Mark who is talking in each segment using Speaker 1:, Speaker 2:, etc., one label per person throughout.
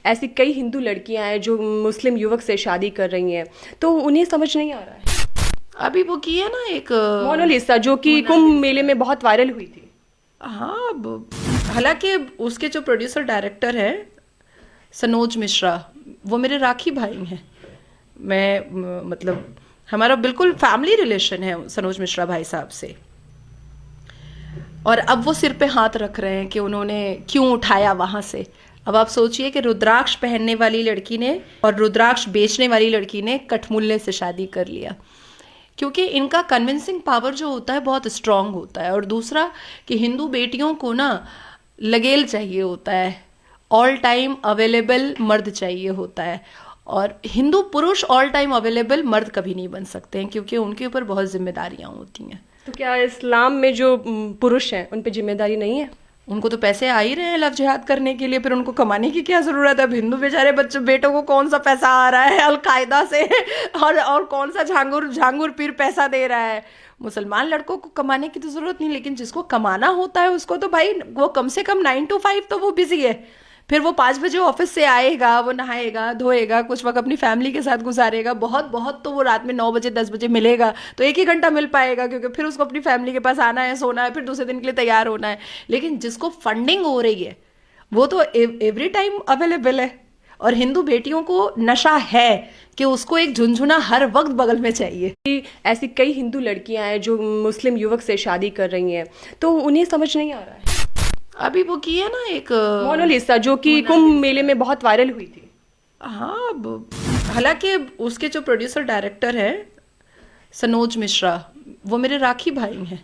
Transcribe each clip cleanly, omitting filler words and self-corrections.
Speaker 1: ऐसी कई हिंदू लड़कियां हैं जो मुस्लिम युवक से शादी कर रही हैं, तो उन्हें समझ नहीं आ रहा है।
Speaker 2: अभी वो की है ना एक
Speaker 1: मोनालिसा जो कि कुंभ मेले में बहुत वायरल हुई थी।
Speaker 2: हाँ, हालांकि उसके जो प्रोड्यूसर डायरेक्टर है सनोज मिश्रा, वो मेरे राखी भाई हैं। मतलब हमारा बिल्कुल फैमिली रिलेशन है सनोज मिश्रा भाई साहब से। और अब वो सिर पे हाथ रख रहे हैं कि उन्होंने क्यों उठाया वहां से। अब आप सोचिए कि रुद्राक्ष पहनने वाली लड़की ने और रुद्राक्ष बेचने वाली लड़की ने कठमुल्ले से शादी कर लिया, क्योंकि इनका कन्विंसिंग पावर जो होता है बहुत स्ट्रांग होता है। और दूसरा कि हिंदू बेटियों को ना लगेल चाहिए होता है, ऑल टाइम अवेलेबल मर्द चाहिए होता है। और हिंदू पुरुष ऑल टाइम अवेलेबल मर्द कभी नहीं बन सकते हैं, क्योंकि उनके ऊपर बहुत जिम्मेदारियां होती हैं।
Speaker 1: तो क्या इस्लाम में जो पुरुष हैं उन पे जिम्मेदारी नहीं है?
Speaker 2: उनको तो पैसे आ ही रहे हैं लव जिहाद करने के लिए, फिर उनको कमाने की क्या जरूरत है? अब हिंदू बेचारे बच्चों बेटों को कौन सा पैसा आ रहा है अलकायदा से और कौन सा झांगुर पीर पैसा दे रहा है? मुसलमान लड़कों को कमाने की तो जरूरत नहीं, लेकिन जिसको कमाना होता है उसको तो भाई वो कम से कम 9 to 5 तो वो बिजी है। फिर वो 5 बजे ऑफिस से आएगा, वो नहाएगा धोएगा, कुछ वक्त अपनी फैमिली के साथ गुजारेगा, बहुत बहुत तो वो रात में 9 बजे 10 बजे मिलेगा तो 1 ही घंटा मिल पाएगा, क्योंकि फिर उसको अपनी फैमिली के पास आना है, सोना है, फिर दूसरे दिन के लिए तैयार होना है। लेकिन जिसको फंडिंग हो रही है वो तो एवरी टाइम अवेलेबल है। और हिंदू बेटियों को नशा है कि उसको एक झुनझुना हर वक्त बगल में चाहिए।
Speaker 1: ऐसी कई हिंदू लड़कियां हैं जो मुस्लिम युवक से शादी कर रही हैं, तो उन्हें समझ नहीं आ रहा है।
Speaker 2: अभी वो की है ना एक
Speaker 1: मोनालिसा जो कि कुंभ मेले में बहुत वायरल हुई थी।
Speaker 2: हाँ, हालांकि उसके जो प्रोड्यूसर डायरेक्टर है सनोज मिश्रा, वो मेरे राखी भाई हैं।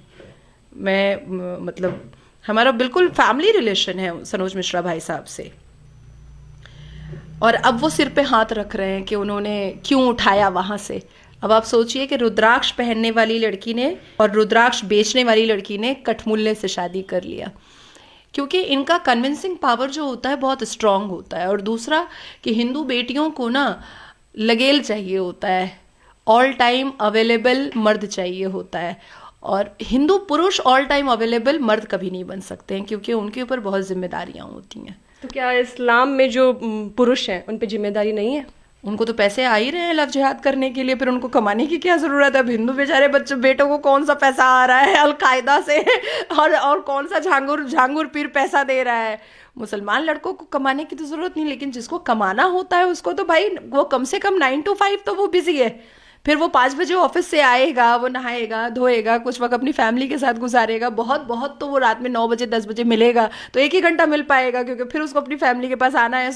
Speaker 2: मतलब हमारा बिल्कुल फैमिली रिलेशन है सनोज मिश्रा भाई साहब से। और अब वो सिर पे हाथ रख रहे हैं कि उन्होंने क्यों उठाया वहां से। अब आप सोचिए कि रुद्राक्ष पहनने वाली लड़की ने और रुद्राक्ष बेचने वाली लड़की ने कठमुल्ले से शादी कर लिया, क्योंकि इनका कन्विंसिंग पावर जो होता है बहुत स्ट्रांग होता है। और दूसरा कि हिंदू बेटियों को ना लगेल चाहिए होता है, ऑल टाइम अवेलेबल मर्द चाहिए होता है। और हिंदू पुरुष ऑल टाइम अवेलेबल मर्द कभी नहीं बन सकते हैं, क्योंकि उनके ऊपर बहुत जिम्मेदारियां होती हैं।
Speaker 1: तो क्या इस्लाम में जो पुरुष हैं उन पे जिम्मेदारी नहीं है?
Speaker 2: उनको तो पैसे आ ही रहे हैं लव जिहाद करने के लिए, फिर उनको कमाने की क्या जरूरत है? अब हिंदू बेचारे बच्चों बेटों को कौन सा पैसा आ रहा है अलकायदा से और कौन सा झांगुर पीर पैसा दे रहा है? मुसलमान लड़कों को कमाने की तो जरूरत नहीं, लेकिन जिसको कमाना होता है उसको तो भाई वो कम से कम 9 to 5 तो वो बिजी है। फिर वो 5 बजे ऑफिस से आएगा, वो नहाएगा धोएगा, कुछ वक्त अपनी फैमिली के साथ गुजारेगा, बहुत बहुत तो वो रात में 9 बजे 10 बजे मिलेगा तो 1 ही घंटा मिल पाएगा, क्योंकि फिर उसको अपनी फैमिली के पास आना है,